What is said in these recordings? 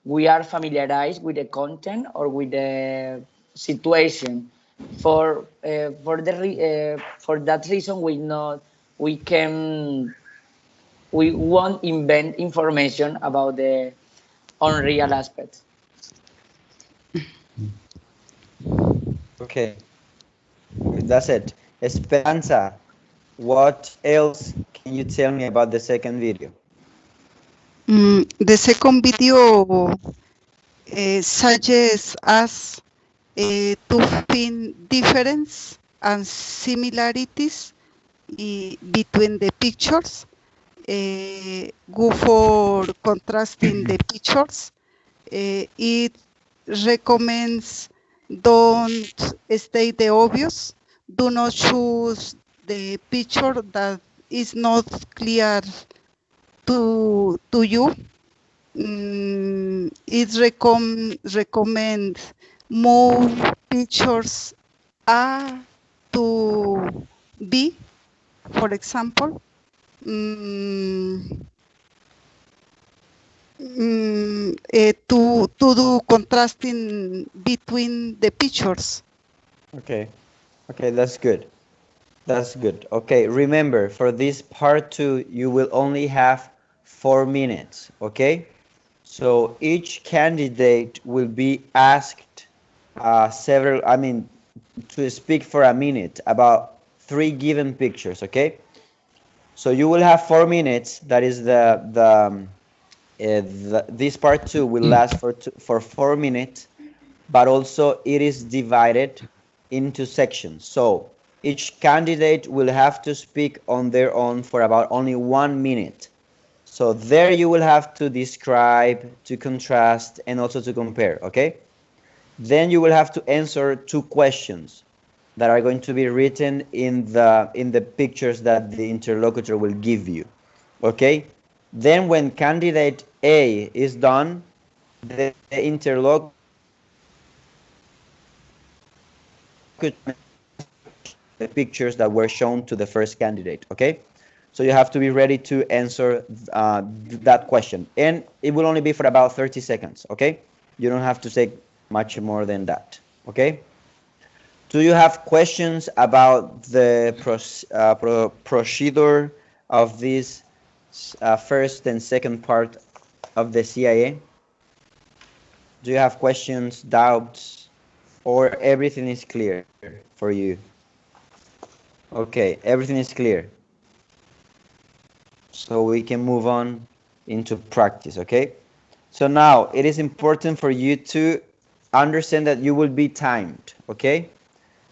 we are familiarized with the content or with the situation. For that reason, we won't invent information about the unreal aspects. Okay, that's it. Esperanza, what else can you tell me about the second video? The second video suggests us to find difference and similarities between the pictures. Go for contrasting the pictures. It recommends don't state the obvious. Do not choose the picture that is not clear to you. It recommend move pictures A to B, for example. To do contrasting between the pictures. Okay, okay, that's good. That's good. Okay, remember, for this part 2, you will only have 4 minutes, okay? So each candidate will be asked to speak for a minute about 3 given pictures, okay? So you will have 4 minutes. That is this part 2 will last for 4 minutes, but also it is divided into sections. So each candidate will have to speak on their own for about only 1 minute. So there you will have to describe, to contrast, and also to compare, okay? Then you will have to answer 2 questions that are going to be written in the pictures that the interlocutor will give you, okay? Then when candidate A is done, the interlocutor the pictures that were shown to the first candidate, okay? So you have to be ready to answer that question. And it will only be for about 30 seconds, okay? You don't have to take much more than that, okay? Do you have questions about the procedure of this first and second part of the CIA? Do you have questions, doubts, or everything is clear for you? Okay, everything is clear. So we can move on into practice, okay? So now it is important for you to understand that you will be timed, okay?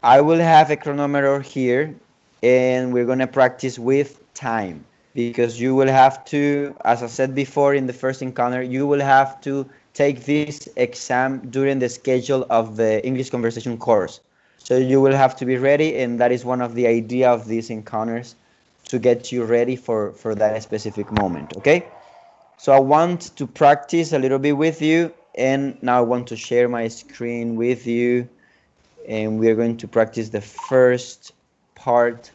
I will have a chronometer here and we're going to practice with time because you will have to, as I said before in the first encounter, you will have to take this exam during the schedule of the English Conversation course. So you will have to be ready, and that is one of the idea of these encounters, to get you ready for that specific moment, okay? So I want to practice a little bit with you, and now I want to share my screen with you, and we are going to practice the first part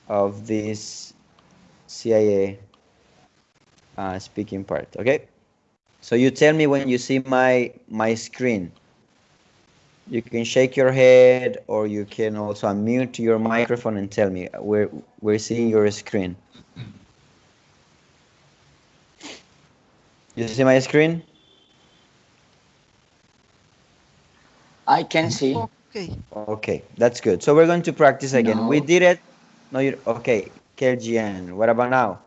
of this CIA speaking part, okay? So you tell me when you see my screen. You can shake your head, or you can also unmute your microphone and tell me. We're seeing your screen. You see my screen? I can see. Okay. Okay, that's good. So we're going to practice again. No. We did it. No, you okay? Keljian, what about now?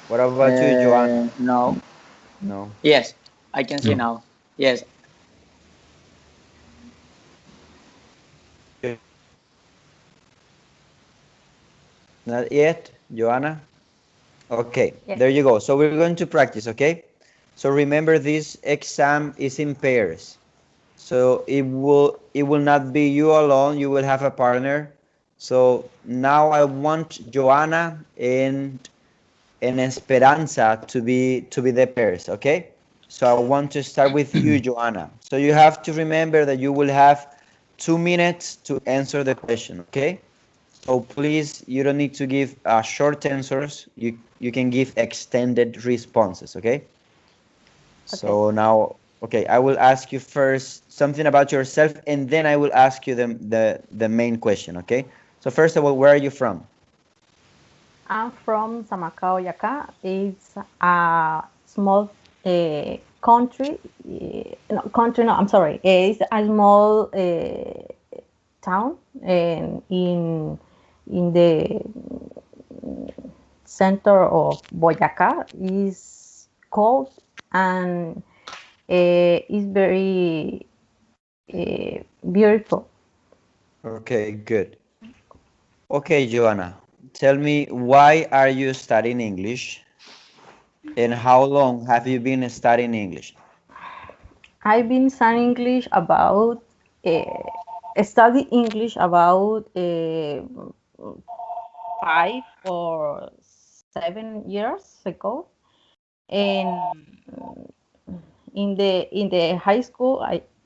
What about you, Joanna? No. No. Yes, I can see now. Yes. Not yet, Joanna? Okay, Yes. there you go. So we're going to practice, okay? So remember, this exam is in pairs. So it will not be you alone, you will have a partner. So now I want Joanna and Esperanza to be the pairs, okay? So I want to start with you, Joanna. So you have to remember that you will have 2 minutes to answer the question, okay? So please, you don't need to give short answers. You can give extended responses, okay? So now, okay, I will ask you first something about yourself, and then I will ask you the main question, okay? So first of all, where are you from? I'm from Samacao, Yaka. It's a small country. No, country, no, I'm sorry. It's a small town in the center of Boyacá. Is cold and is very beautiful. Okay, good. Okay, Joanna, tell me, why are you studying English, and how long have you been studying English? I've been studying English about study English about 5 or 7 years ago, and in the high school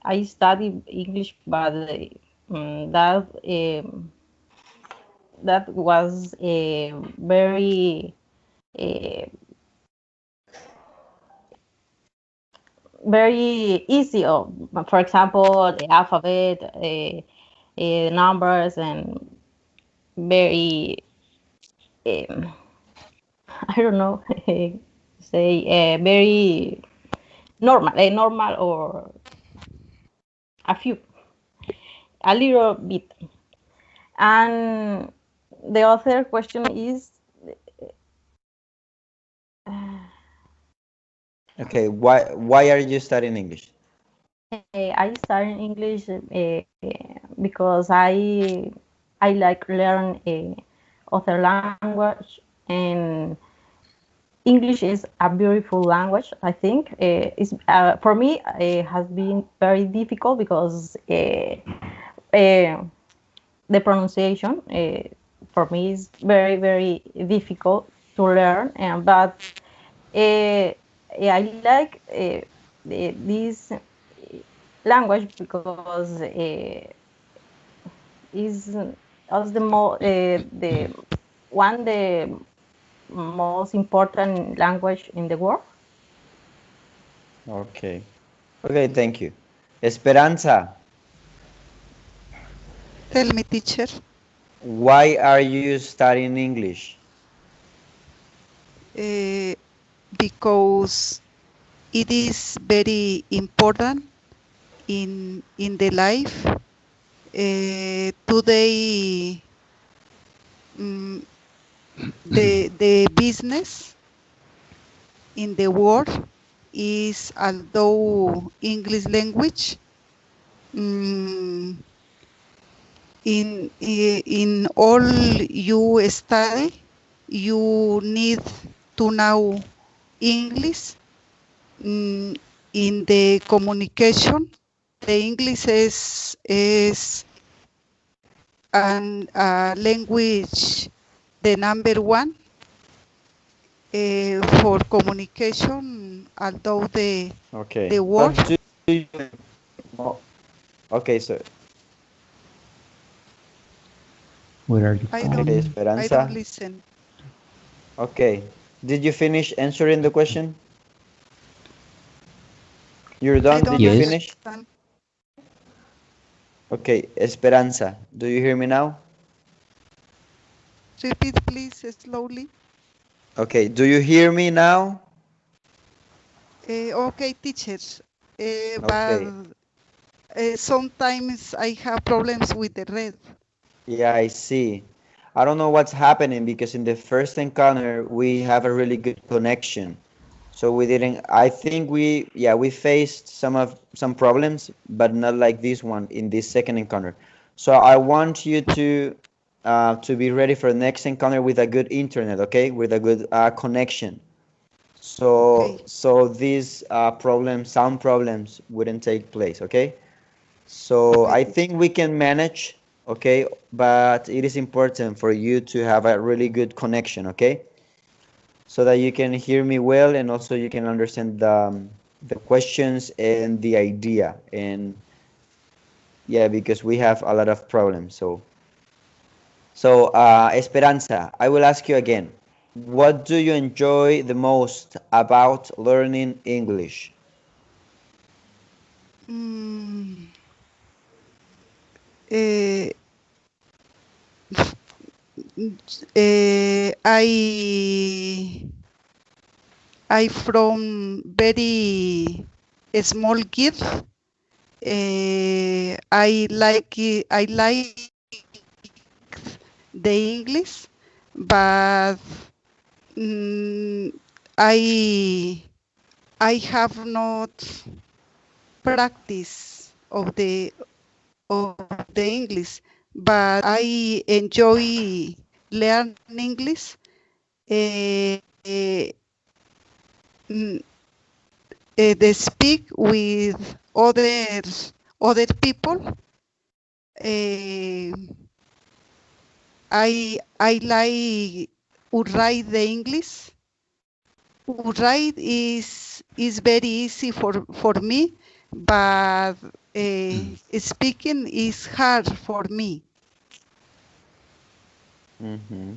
I studied English, but that was very uh, very easy. For example, the alphabet, numbers, and very um, I don't know, say very normal, or a few, a little bit. And the other question is, Okay, why are you studying English? I studied English because I like learn other language, and English is a beautiful language. I think it's for me it has been very difficult because the pronunciation for me is very difficult to learn, and but I like this language because is also the one the most important language in the world. Okay. Okay, thank you. Esperanza, Tell me, teacher. why are you studying English? Uh, because it is very important in the life. Today, mm, the business in the world is, although English language, mm, in all you study, you need to know English. Mm, in the communication, the English is an language, the number one for communication, although Okay. the But word. do you, oh, okay, so Where are you I okay, don't from? I don't Esperanza. listen. Okay. Did you finish answering the question? You're I done? Did don't you Yes. finish? understand. Okay, Esperanza, do you hear me now? Repeat, please, slowly. Okay, do you hear me now? Okay, teachers. But Okay. sometimes I have problems with the red. Yeah, I see. I don't know what's happening because in the first encounter we have a really good connection. So we didn't, I think we faced some problems, but not like this one in this second encounter. So I want you to be ready for the next encounter with a good internet, okay? With a good connection. So Okay. these problems, sound problems wouldn't take place, okay? So Okay, I teacher. think we can manage, okay? But it is important for you to have a really good connection, okay? So that you can hear me well, and also you can understand the questions and the idea. And yeah, because we have a lot of problems. So So, Esperanza, I will ask you again. What do you enjoy the most about learning English? Mm, eh, I from very small kid. I like the English, but mm, I I have not practice of the English, but I enjoy learn English. Uh, uh, mm, they speak with other people. Uh, I like to write the English. Write is very easy for me, but speaking is hard for me. Mm-hmm.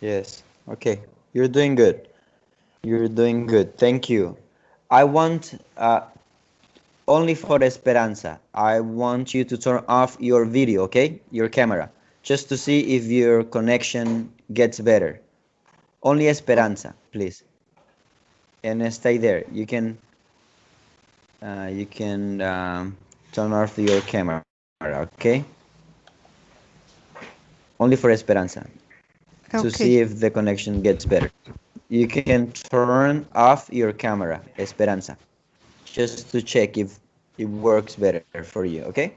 Yes. Okay. You're doing good. You're doing good. Thank you. I want only for Esperanza. I want you to turn off your video, okay? Your camera, just to see if your connection gets better. Only Esperanza, please. And stay there. You can turn off your camera, okay? Only for Esperanza to see Okay, if the connection gets better. You can turn off your camera, Esperanza, just to check if it works better for you, okay?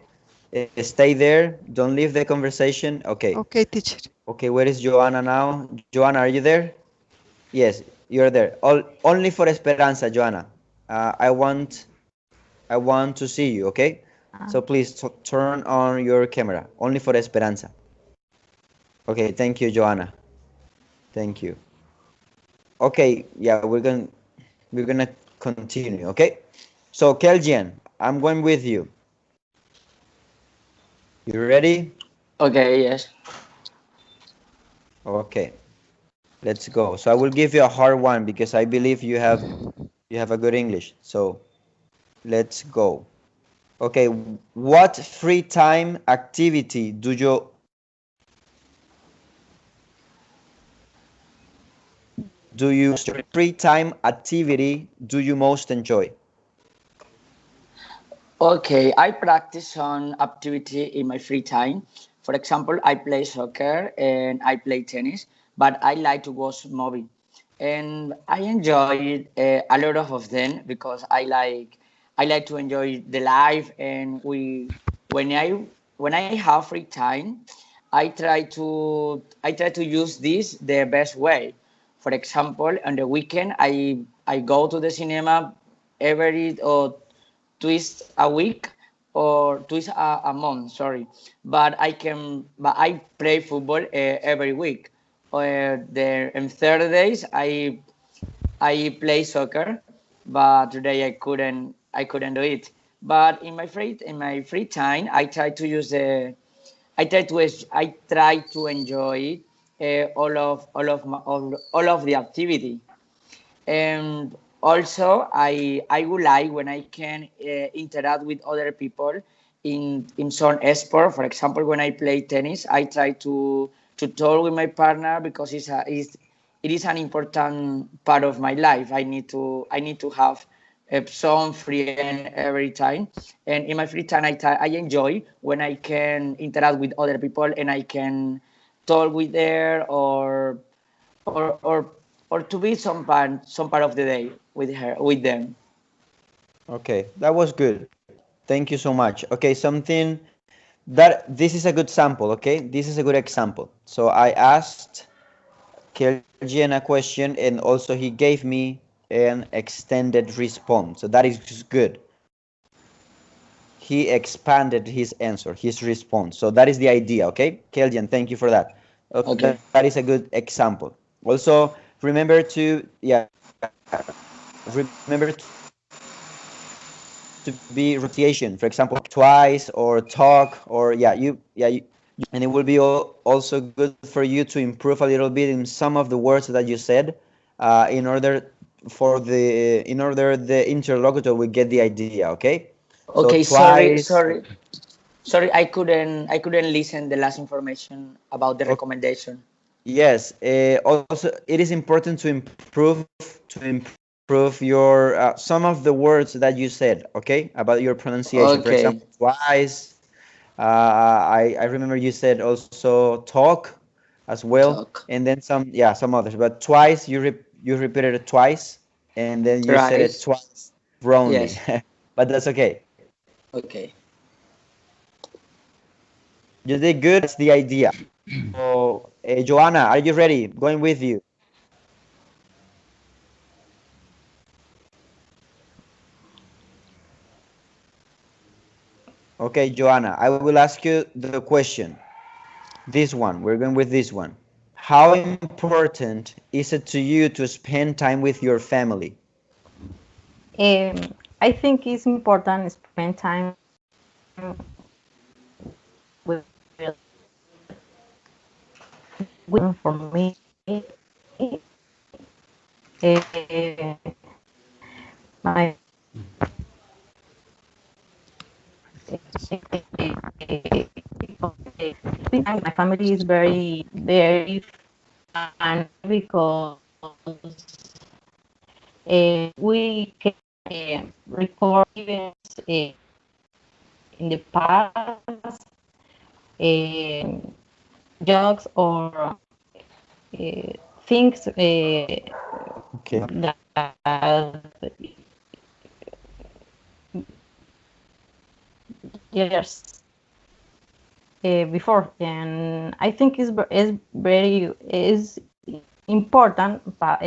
Stay there. Don't leave the conversation. Okay. okay, teacher. Okay, where is Joanna now? Joanna, are you there? Yes, you're there. Only for Esperanza, Joanna. I want to see you, okay? So please turn on your camera. Only for Esperanza. Okay, thank you, Joanna. Thank you. Okay, yeah, we're gonna continue, okay? So Kelgian, I'm going with you. You ready? Okay, yes. Okay, let's go. So I will give you a hard one because I believe you have a good English. So let's go. Okay, what free time activity free time activity do you most enjoy? Okay, I practice on activity in my free time. For example, I play soccer and I play tennis, but I like to watch movie. And I enjoy a lot of them because I like to enjoy the life and when I when I have free time, I try to use this the best way. For example, on the weekend I go to the cinema every or twice a week or twice a month. Sorry, but I play football every week. There on Thursdays I play soccer, but today I couldn't do it. But in my free time, I try to enjoy all of the activity. And also I would like when I can interact with other people in some sport. For example, when I play tennis, I try to talk with my partner because it is an important part of my life. I need to have some friend every time, and in my free time I enjoy when I can interact with other people and I can talk with them or or or to be some part of the day with them. Okay, that was good. Thank you so much. Okay, something that this is a good sample, okay? This is a good example. So I asked Kelgian a question and also he gave me an extended response. So that is good. He expanded his answer, his response. So that is the idea, okay? Kelgian, thank you for that. Okay, Okay. that is a good example. Also, remember to, yeah, remember to be rotation. For example, twice or talk or yeah, you can and it will be also good for you to improve a little bit in some of the words that you said, in order the interlocutor will get the idea. Okay, so Okay, sorry, twice. sorry, sorry. I couldn't listen the last information about the recommendation. Yes, also it is important to improve your some of the words that you said, okay, about your pronunciation. For example, Okay, twice. I remember you said also talk as well, talk. and then some others. But twice you repeated it twice, and then you said it Right. twice wrongly. Yes. But that's okay. Okay. You did good. That's the idea. So, Joanna, are you ready? Going with you. Okay, Joanna, I will ask you the question. This one, we're going with this one. How important is it to you to spend time with your family? I think it's important to spend time with for me. My spending time with my family is very fun because we can record events in the past, uh, jokes or things Okay. that years before, and I think is important, but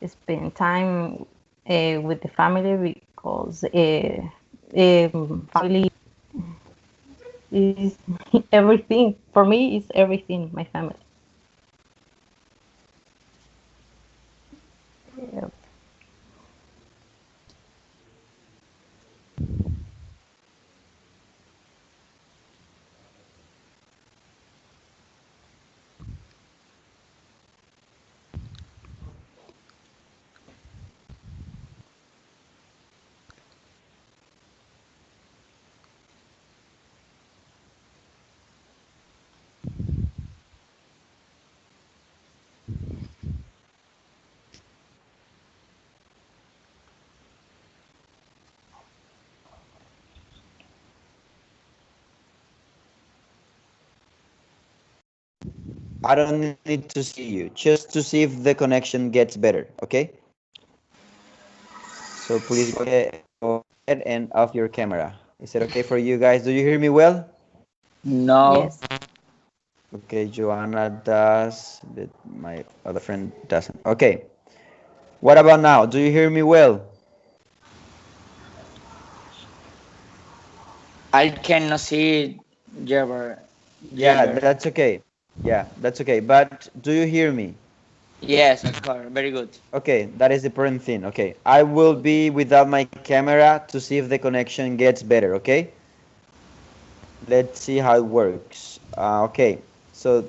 spend time with the family because family is everything for me. Is everything my family. Yeah. I don't need to see you, just to see if the connection gets better, okay? So please go ahead and off your camera. Is it okay for you guys? Do you hear me well? No. Yes. Okay, Joanna does, but my other friend doesn't. Okay. What about now? Do you hear me well? I cannot see Jabber. Yeah, Jabber. that's okay. Yeah, that's okay. But do you hear me? Yes, of course. Very good. Okay, that is the important thing. Okay, I will Okay. be without my camera to see if the connection gets better. Okay, let's see how it works. Okay, so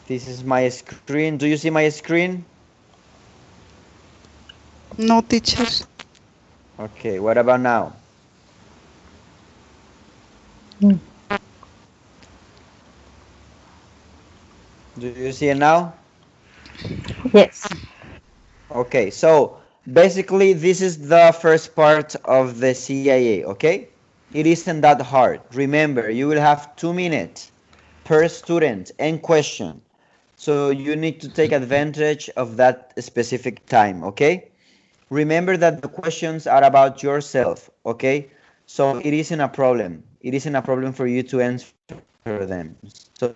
this is my screen. Do you see my screen? No, teacher. Okay, what about now? Mm. Do you see it now? Yes. Okay, so basically this is the first part of the CIA, okay? It isn't that hard. Remember, you will have 2 minutes per student and question. So you need to take advantage of that specific time, okay? Remember that the questions are about yourself, okay? So it isn't a problem. It isn't a problem for you to answer them. So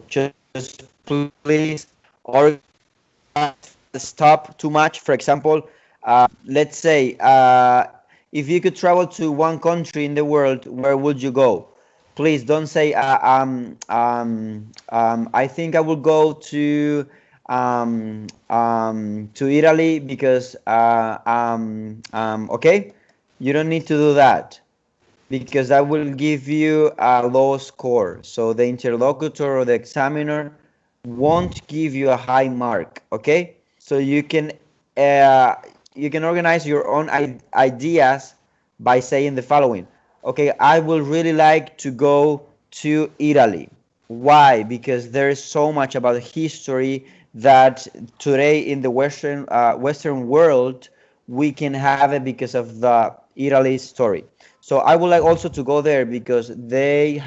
just please stop too much. For example, let's say if you could travel to one country in the world, where would you go? Please don't say I think I will go to Italy because okay, you don't need to do that. because that will give you a low score. So the interlocutor or the examiner won't give you a high mark, okay? So uh, you can organize your own ideas by saying the following. Okay, I would really like to go to Italy. Why? Because there is so much about history that today in the Western world we can have it because of the Italy story. So I would like also to go there because they're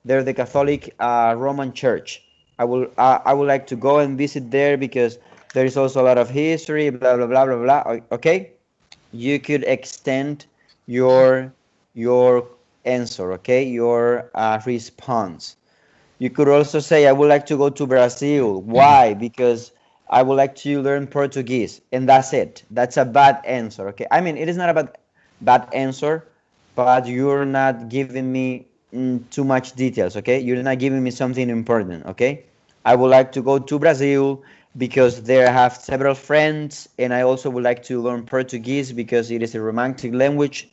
the Catholic Roman Church. I would like to go and visit there because there is also a lot of history, blah blah blah blah blah. Okay, you could extend your your answer. Okay, your response. You could also say, I would like to go to Brazil. Why? Because I would like to learn Portuguese. And that's it. That's a bad answer. Okay. I mean, it is not a bad answer, but you're not giving me too much details. Okay. You're not giving me something important. Okay. I would like to go to Brazil because there I have several friends, and I also would like to learn Portuguese because it is a romantic language,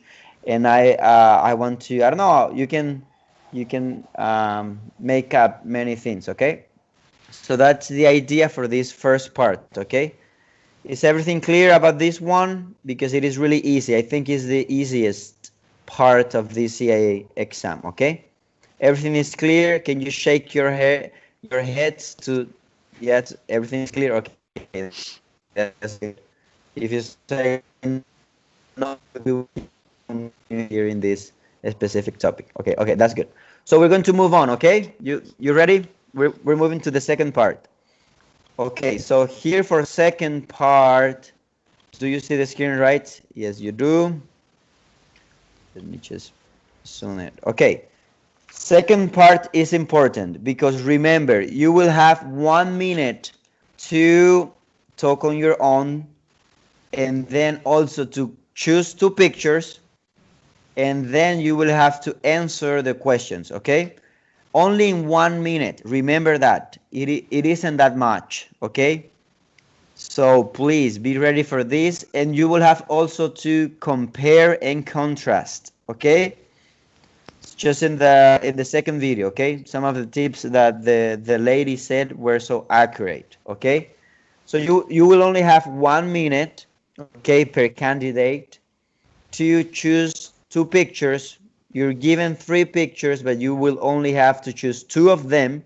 and I want to, I don't know, you can make up many things. Okay, so that's the idea for this first part. Okay, is everything clear about this one? Because it is really easy. I think it's the easiest part of the CIA exam. Okay, everything is clear. Can you shake your heads to, yes, everything is clear? Okay, that's good. If you say no, we will continue here in this specific topic. Okay, that's good. So we're going to move on. Okay, you ready? We're moving to the second part. Okay, so here for second part, do you see the screen right? Yes, you do. Let me just zoom it. Okay, second part is important because remember, you will have 1 minute to talk on your own, and then also to choose two pictures, and then you will have to answer the questions. Okay, only in 1 minute. Remember that it isn't that much. Okay, so please be ready for this, and you will have also to compare and contrast. Okay, it's just in the second video. Okay, some of the tips that the lady said were so accurate. Okay, so you will only have 1 minute, okay, per candidate to choose two pictures. You're given three pictures, but you will only have to choose two of them,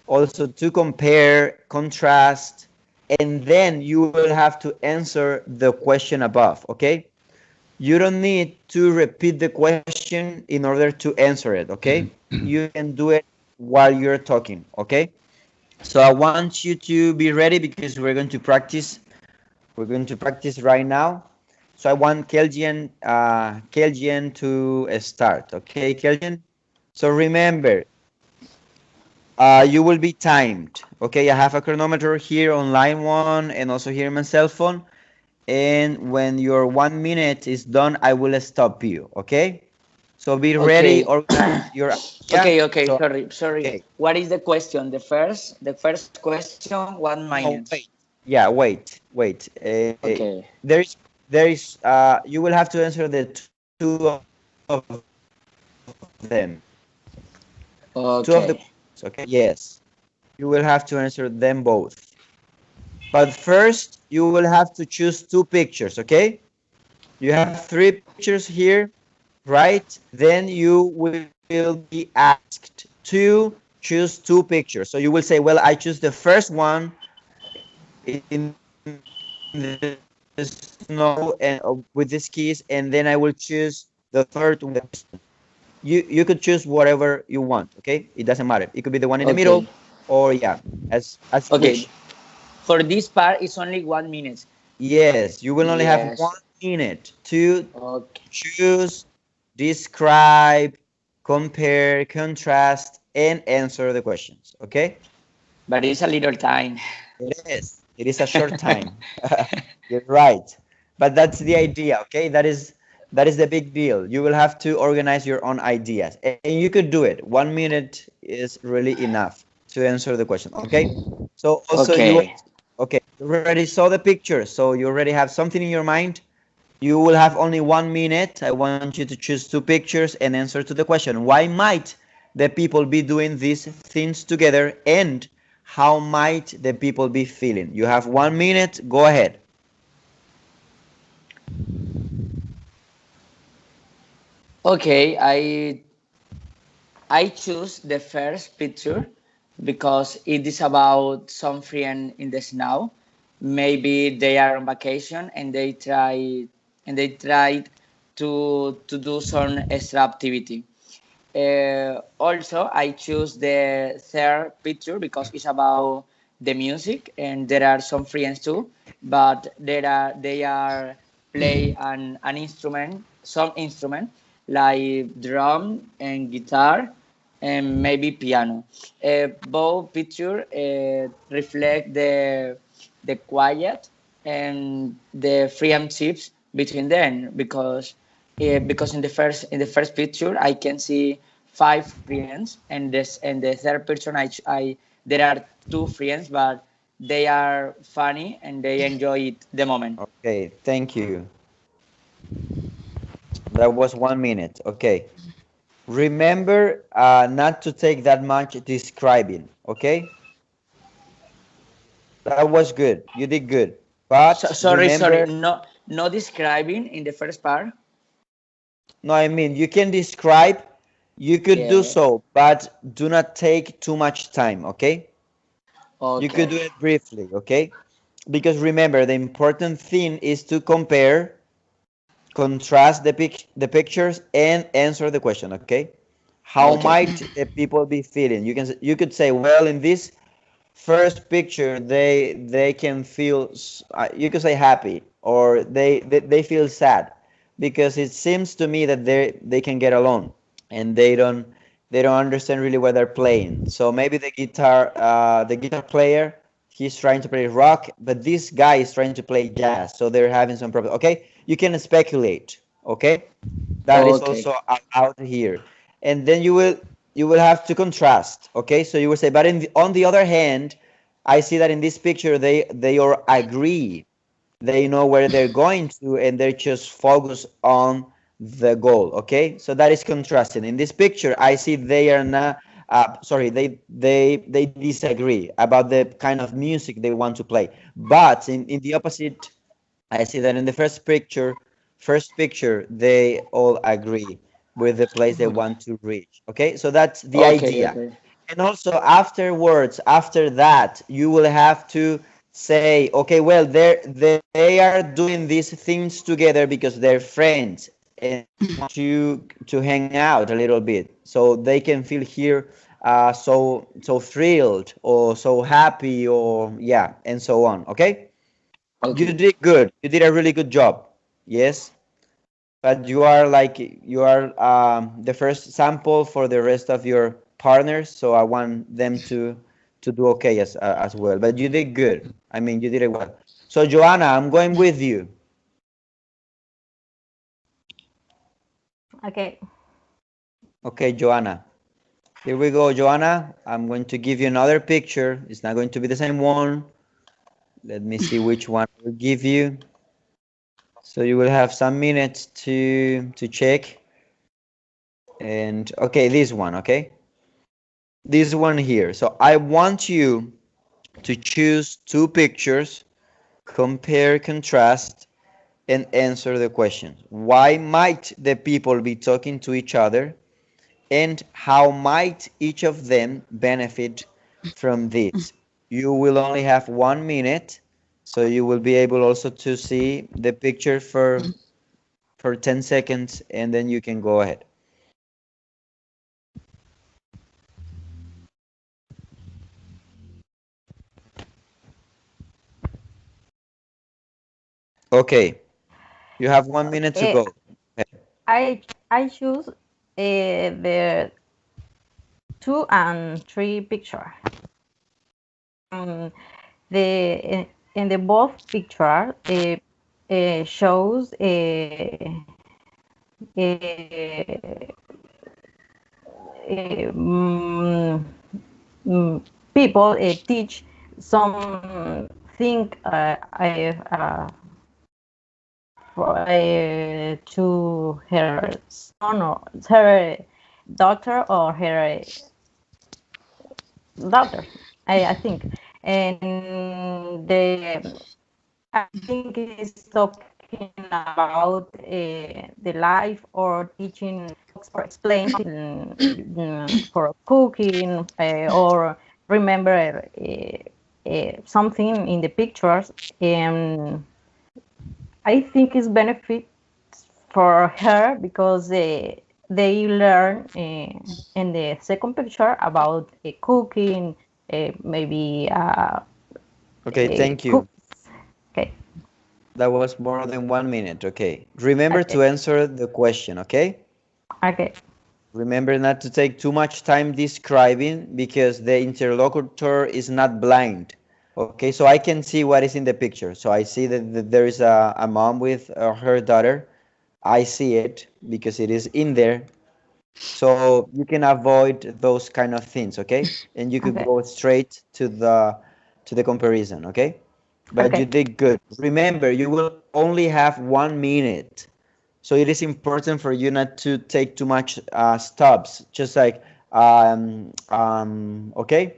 also to compare, contrast, and then you will have to answer the question above. Okay, you don't need to repeat the question in order to answer it. Okay, you can do it while you're talking. Okay, so I want you to be ready because we're going to practice right now. So I want Kelgian to start. Okay, Kelgian. So remember, you will be timed. Okay, I have a chronometer here on line one and also here on my cell phone. And when your 1 minute is done, I will stop you. Okay. So be ready. Okay. Organize your Okay. So, Sorry. okay. What is the question? The first question, 1 No, minute. wait. Yeah, wait. Okay. There is you will have to answer the two of them. Two of the Okay. questions, okay? Yes. You will have to answer them both. But first, you will have to choose two pictures, okay? You have three pictures here, right? Then you will be asked to choose two pictures. So you will say, well, I choose the first one in the snow and with these keys, and then I will choose the third one. You could choose whatever you want. Okay, it doesn't matter. It could be the one in the middle, Okay. or yeah, as you Okay. wish. For this part, it's only 1 minute. Yes, you will only have Yes. 1 minute to Okay. choose, describe, compare, contrast, and answer the questions. Okay. But it's a little time. It is. It is a short time. You're right. But that's the idea, okay? That is the big deal. You will have to organize your own ideas. And you could do it. 1 minute is really enough to answer the question, okay? So also Okay. okay, you already saw the picture, so you already have something in your mind. You will have only 1 minute. I want you to choose 2 pictures and answer to the question. Why might the people be doing these things together, and how might the people be feeling? You have 1 minute. Go ahead. Okay, I choose the first picture because it is about some friend in the snow. Maybe they are on vacation and they tried to do some extra activity. Also, I choose the third picture because it's about the music, and there are some friends too, but they are play an instrument, some instrument like drum and guitar and maybe piano. Both picture reflect the quiet and the friendships between them because in the first picture I can see five friends, and this and the third person I there are two friends, but they are funny and they enjoy it the moment. Okay, thank you. That was 1 minute. Okay. Remember not to take that much describing. Okay. That was good. You did good. So, But sorry, remember, no describing in the first part. no, I mean, you can describe, you could do Yeah. so, but do not take too much time, okay? You could Okay. do it briefly, okay? Because remember, the important thing is to compare, contrast the pictures, and answer the question, okay? How Okay. might the people be feeling? You could say, well, in this first picture, they can feel, you could say happy, or they feel sad, because it seems to me that they can get along, and they don't understand really what they're playing. So maybe the guitar player, he's trying to play rock, but this guy is trying to play jazz, so they're having some problem. Okay, you can speculate. Okay, that is Okay. also out here, and then you will have to contrast. Okay, so you will say, but on the other hand, I see that in this picture they all agree, they know where they're going to, and they're just focused on the goal. Okay, so that is contrasting. In this picture I see they are not sorry, they disagree about the kind of music they want to play, but in the opposite, I see that in the first picture they all agree with the place they want to reach. Okay, so that's the Okay. idea. Okay. And also afterwards, after that, you will have to say, okay, well, they are doing these things together because they're friends and to hang out a little bit, so they can feel here so thrilled or so happy, or yeah, and so on. Okay, you Okay. did good. You did a really good job. Yes, but you are the first sample for the rest of your partners, so I want them to do okay as well. But you did good. I mean, you did it well. So Joanna, I'm going with you. Okay. Okay, Joanna. Here we go, Joanna. I'm going to give you another picture. It's not going to be the same one. Let me see which one I will give you. So you will have some minutes to check. And okay, this one, okay? This one here. So I want you to choose 2 pictures, compare, contrast, and answer the question. Why might the people be talking to each other, and how might each of them benefit from this? You will only have 1 minute, so you will be able also to see the picture for 10 seconds, and then you can go ahead. Okay, you have 1 minute to Eh, go. I choose the 2 and 3 picture. Um, the in the both picture shows mm, people teach some thing to her son or her daughter or her daughter, I think. And I think it's talking about the life or teaching or explaining for cooking or remember something in the pictures. I think it's benefit for her because they learn in the second picture about cooking, maybe Okay, thank you. cook. Okay, That was more than 1 minute. Okay. Remember okay, to answer the question, okay? okay, Remember not to take too much time describing because the interlocutor is not blind. Okay, so I can see what is in the picture. So I see that there is a mom with her daughter. I see it because it is in there. So you can avoid those kind of things, okay? And you could okay, go straight to the comparison, okay? But you okay, did good. Remember, you will only have 1 minute. So it is important for you not to take too much stops. Just like, okay?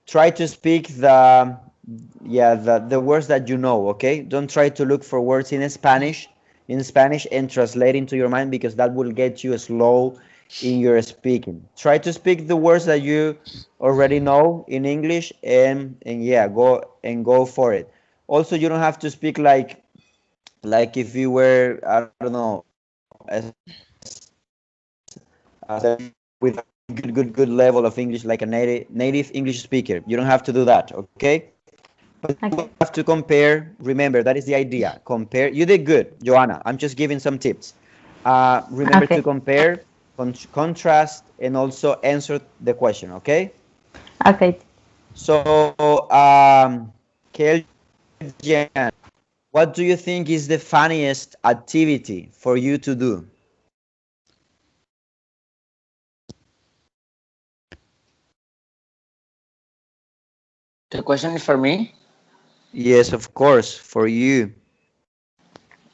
Try to speak the words that you know, okay? Don't try to look for words in Spanish and translate into your mind because that will get you slow in your speaking. Try to speak the words that you already know in English and yeah, go for it. Also, you don't have to speak like if you were, I don't know, with a good level of English like a native English speaker. You don't have to do that, okay? But you okay, have to compare. Remember, that is the idea. Compare. You did good, Joanna. I'm just giving some tips. Remember to okay, compare, contrast, and also answer the question, okay? okay. So, Keljan, what do you think is the funniest activity for you to do? The question is for me. Yes, of course, for you.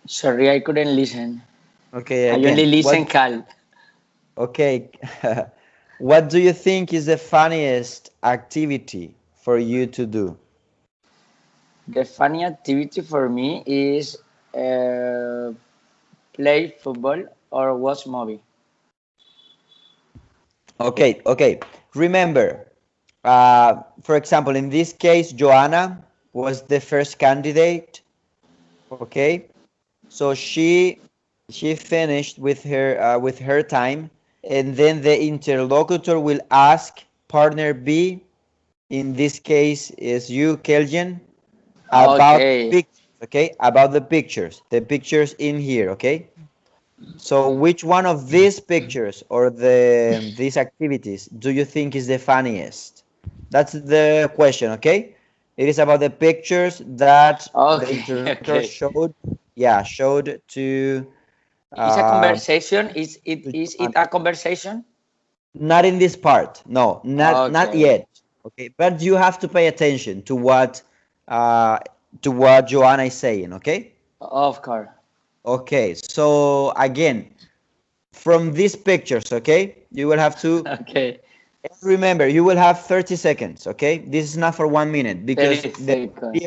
Sorry, I couldn't listen. Okay, I only again, listen, Cal. okay, what do you think is the funniest activity for you to do? The funny activity for me is uh, play football or watch movie. Okay. Remember, for example, in this case, Joanna was the first candidate. Okay, so she finished with her time, and then the interlocutor will ask partner B. In this case, is you, Kelvin, about Okay. pictures. Okay, about the pictures in here. Okay. So which one of these pictures or these activities do you think is the funniest? That's the question, okay? It is about the pictures that the Okay. interlocutor Okay. showed, yeah, showed Is a uh, conversation? Is it Joanna. a conversation? Not in this part. No, not Okay. yet. Okay, but you have to pay attention uh, to what Joanna is saying, okay? Of course. Okay, so again, from these pictures, okay? You will have to Okay. remember, you will have 30 seconds, okay? This is not for 1 minute because 30 seconds.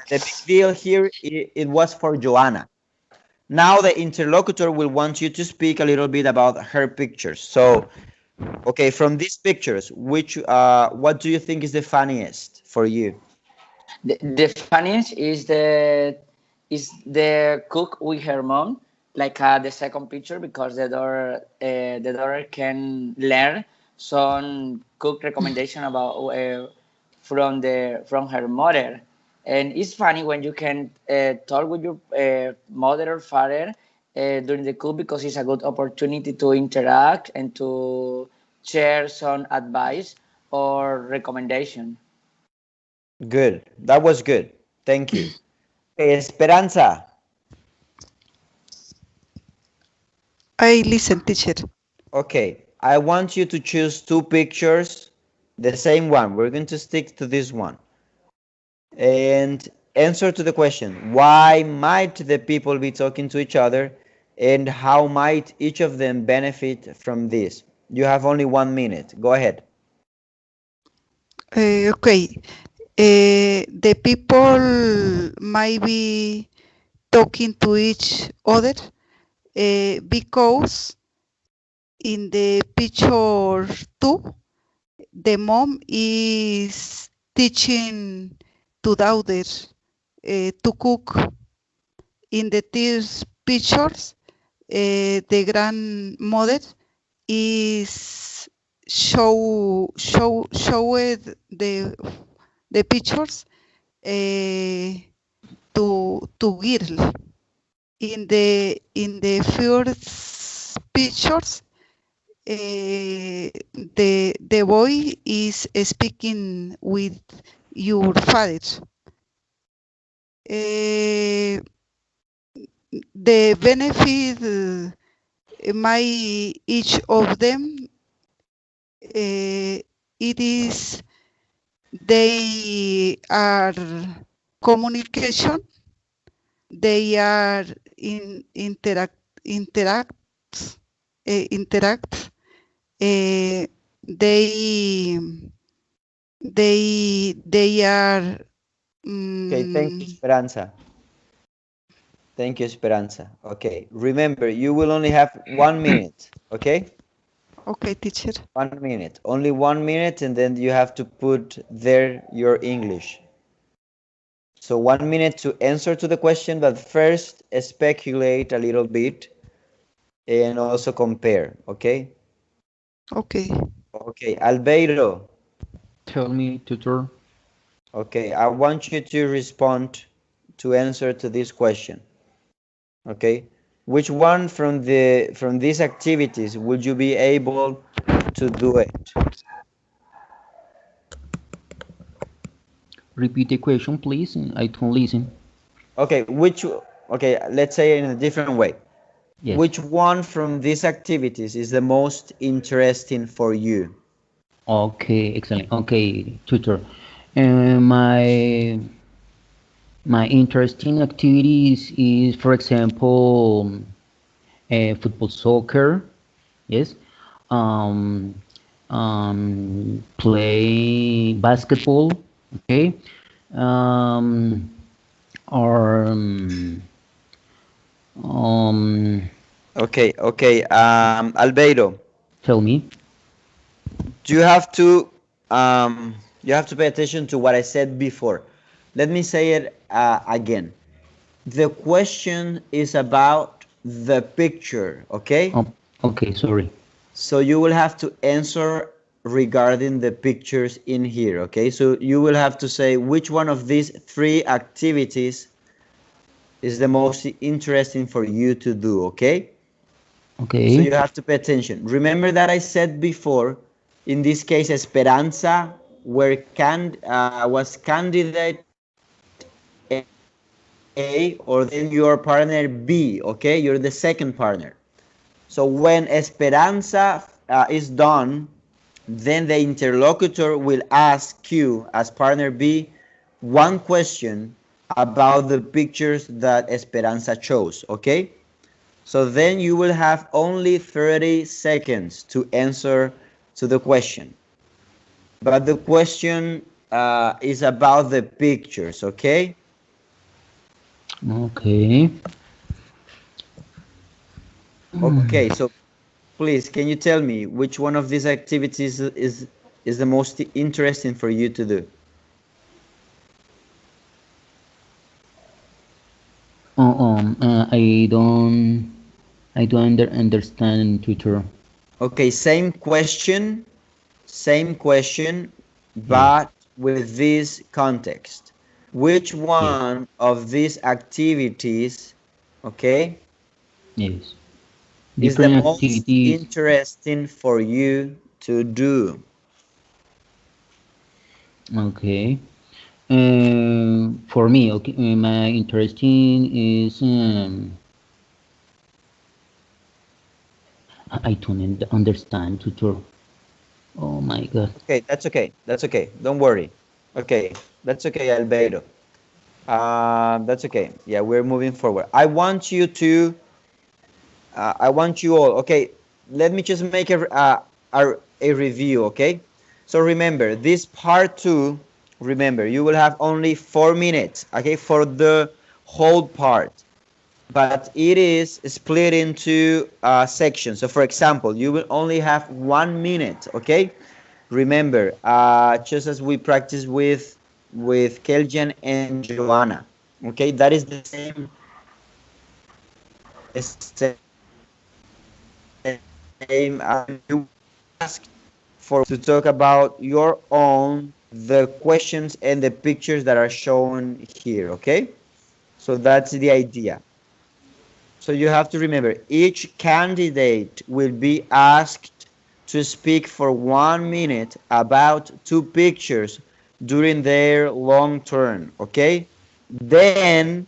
the big deal here, it was for Joanna. Now the interlocutor will want you to speak a little bit about her pictures. So, okay, from these pictures, what do you think is the funniest for you? The funniest is the cook with her mom, like the second picture, because the daughter can learn some cook recommendation about from her mother, and it's funny when you can talk with your mother or father during the cook because it's a good opportunity to interact and to share some advice or recommendation. Good. That was good. Thank you. Esperanza. I listen, teacher. Okay, I want you to choose two pictures, the same one. We're going to stick to this one. And answer to the question, why might the people be talking to each other, and how might each of them benefit from this? You have only 1 minute. Go ahead. Okay. The people might be talking to each other because in the picture 2, the mom is teaching to daughter to cook. In the third pictures, the grandmother is showed the pictures to girl. In the first pictures, the boy is speaking with your father. The benefit my each of them it is they are communication, they are interact interact they they are Okay, thank you, Esperanza. Thank you, Esperanza. Okay, remember, you will only have 1 minute, okay? okay, teacher. 1 minute. Only 1 minute, and then you have to put there your English. So 1 minute to answer to the question, but first speculate a little bit and also compare, okay? Okay. Okay, Albeiro. Tell me, tutor. Okay, I want you to respond to answer to this question. Okay, which one from these activities would you be able to do it? Repeat the question, please. I don't listen. Okay, okay, let's say in a different way. Yes. Which one from these activities is the most interesting for you? Okay, excellent. Okay, tutor. My interesting activities is, for example, football, soccer. Yes. Um, Play basketball. Okay. Um, or Okay, okay, Albeiro, tell me. you have to you have to pay attention to what I said before. Let me say it again. The question is about the picture, okay? Okay, sorry. So you will have to answer regarding the pictures in here, okay? So you will have to say which one of these 3 activities is the most interesting for you to do, okay? Okay. So you have to pay attention. Remember that I said before, in this case, Esperanza was candidate A, or then your partner B, okay? You're the second partner. So when Esperanza is done, then the interlocutor will ask you, as partner B, one question about the pictures that Esperanza chose, okay? So then you will have only 30 seconds to answer to the question. But the question is about the pictures, okay? Okay. Okay, so please, can you tell me which one of these activities is the most interesting for you to do? I don't understand tutor. Okay, same question, but with this context. Which Yes. one of these activities, okay, Yes. is the Different most activities. interesting for you to do? Okay. For me, okay, my interesting is I don't understand tutor. Oh my God. Okay, that's okay. That's okay. Don't worry. Okay, that's okay, Albeiro. That's okay. Yeah, we're moving forward. I want you to, I want you all, okay, let me just make a review, okay? So remember, this part two, remember, you will have only 4 minutes, okay, for the whole part. But it is split into sections. So for example, you will only have 1 minute, okay? Remember, just as we practice with Keljan and Joanna, okay? That is the same. You asked for to talk about your own the questions and the pictures that are shown here, okay? So that's the idea. So you have to remember each candidate will be asked to speak for 1 minute about two pictures during their long turn, okay? Then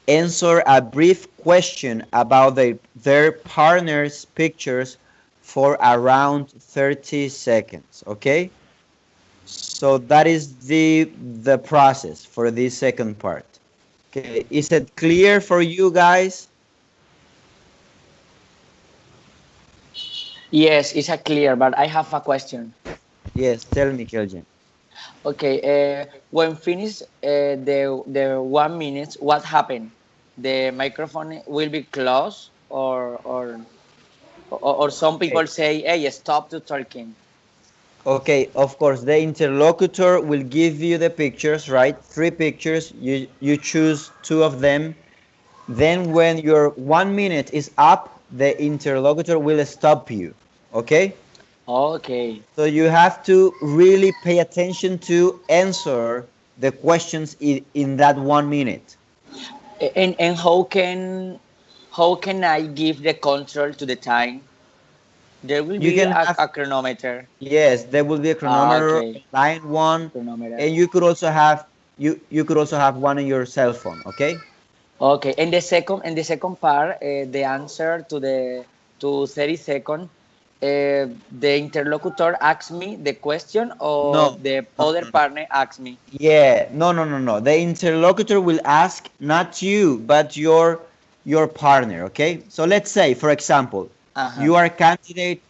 answer a brief question about their partner's pictures for around 30 seconds, okay? So that is the process for this second part. Okay, is it clear for you guys? Yes, it's a clear, but I have a question. Yes, tell me, Keljan. Okay, when finish the 1 minute, what happened? The microphone will be closed, or some Okay. people say, "Hey, stop to talking." Okay, of course, the interlocutor will give you the pictures, right? Three pictures. You choose two of them. Then when your 1 minute is up, the interlocutor will stop you. Okay? Okay, So you have to really pay attention to answer the questions in that 1 minute. and how can I give the control to the time? There will You be can a, have, a chronometer. yes, there will be a chronometer, Okay, line one, chronometer. and you could also have you could also have one on your cell phone, okay? Okay, and the second part, the answer to 30 seconds, the interlocutor asks me the question, or No, the no, other no, no. partner asks me. Yeah, no, no, no, no. The interlocutor will ask not you, but your partner, okay? So let's say, for example, Uh-huh. you are candidate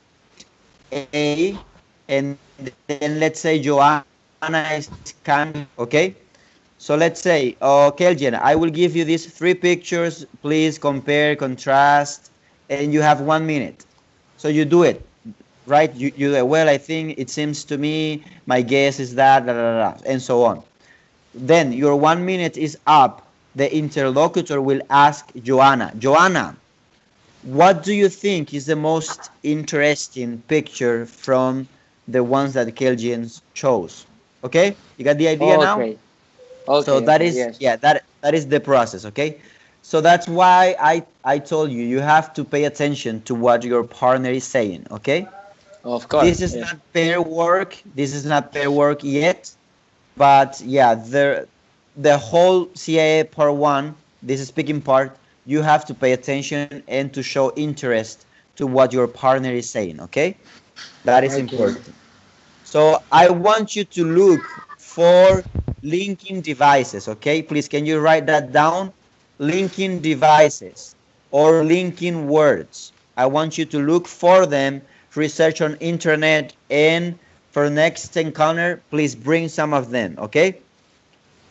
A, and then let's say Joanna is candidate B, okay? So let's say, oh, Keljan, I will give you these three pictures. Please compare, contrast, and you have 1 minute. So you do it, right? You well, I think it seems to me, my guess is that, and so on. Then your 1 minute is up. The interlocutor will ask Joanna, Joanna, what do you think is the most interesting picture from the ones that Kelgian chose? Okay, you got the idea now? Okay, So okay, that okay, is, yes, yeah, that is the process, okay? So that's why I told you you have to pay attention to what your partner is saying, okay? of This course, is yes. not pair work. This is not pair work yet, but yeah, the whole CIA part one, this speaking part, you have to pay attention and to show interest to what your partner is saying, okay? That is Okay. important. So I want you to look for linking devices, okay? Please, can you write that down? Linking devices or linking words. I want you to look for them, research on internet, and for next encounter, please bring some of them, okay?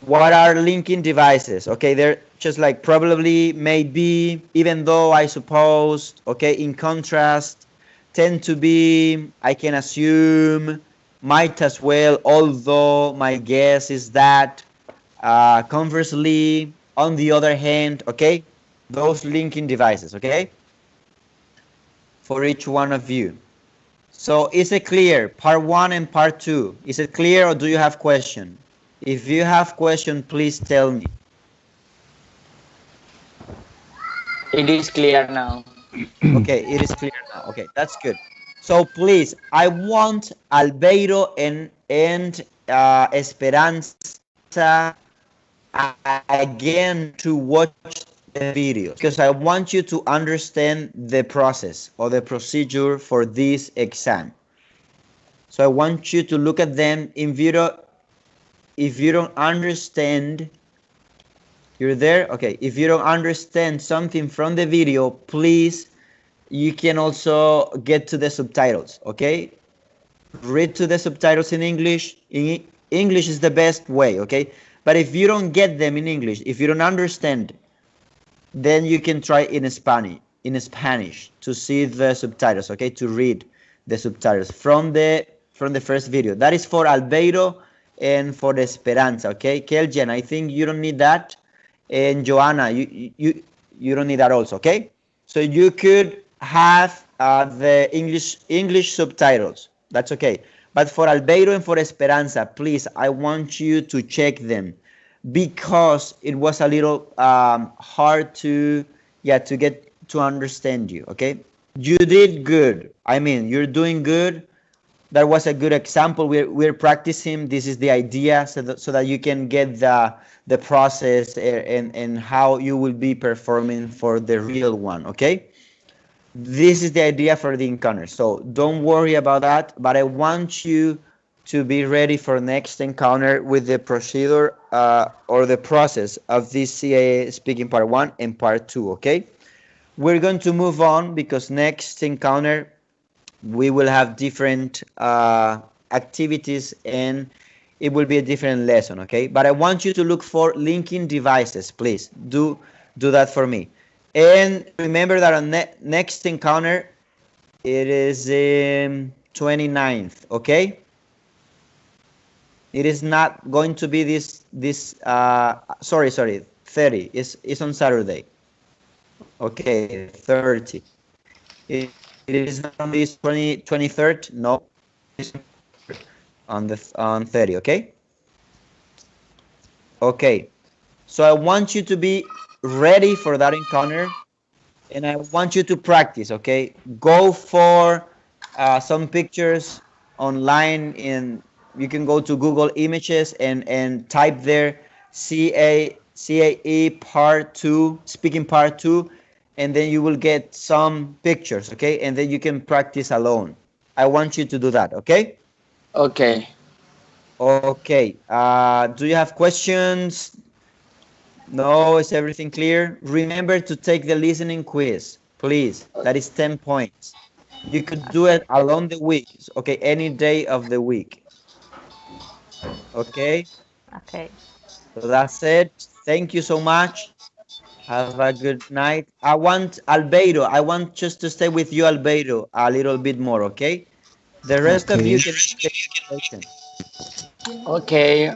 What are linking devices? Okay, they're just like probably, maybe, even though, I suppose, okay, in contrast, tend to be, I can assume, might as well, although my guess is that, conversely, on the other hand, okay, those linking devices, okay, for each one of you. So is it clear? Part one and part two. Is it clear or do you have question? If you have question, please tell me. It is clear now. Okay, it is clear now. Okay, that's good. So please, I want Albeiro and Esperanza again to watch the videos because I want you to understand the process or the procedure for this exam. So I want you to look at them. If you don't understand You're there? Okay. If you don't understand something from the video, please, you can also get to the subtitles, okay? Read to the subtitles in English. English is the best way, okay? But if you don't get them in English, if you don't understand, then you can try in Spanish to see the subtitles, okay? To read the subtitles from the first video. That is for Albeiro and for Esperanza, okay? Kelgen, I think you don't need that. And Joanna, you don't need that also, okay? So you could have the English subtitles. That's okay. But for Albeiro and for Esperanza, please, I want you to check them because it was a little hard to get to understand you. Okay, you did good. I mean, you're doing good. That was a good example. We're practicing. This is the idea, so that you can get the process and how you will be performing for the real one. Okay, this is the idea for the encounter. So don't worry about that. But I want you to be ready for next encounter with the procedure or the process of this CA speaking part 1 and part 2. Okay, we're going to move on because next encounter we will have different activities and it will be a different lesson. Okay, but I want you to look for linking devices. Please do that for me. And remember that on next encounter it is 29th. Okay, it is not going to be this sorry 30. It's on Saturday. Okay, 30. It is not on this 23rd. No, it's on 30. Okay. Okay. So I want you to be ready for that encounter, and I want you to practice. Okay. Go for some pictures online, and you can go to Google Images and type there CAE part 2, speaking part 2, and then you will get some pictures, okay? And then you can practice alone. I want you to do that, okay? Okay. Okay. Do you have questions? No, is everything clear? Remember to take the listening quiz, please. That is 10 points. You could do it along the week, okay? Any day of the week. Okay? Okay. So that's it. Thank you so much. Have a good night. I want Albeiro. I want just to stay with you, Albeiro, a little bit more, okay? The rest of Okay. you can. Okay.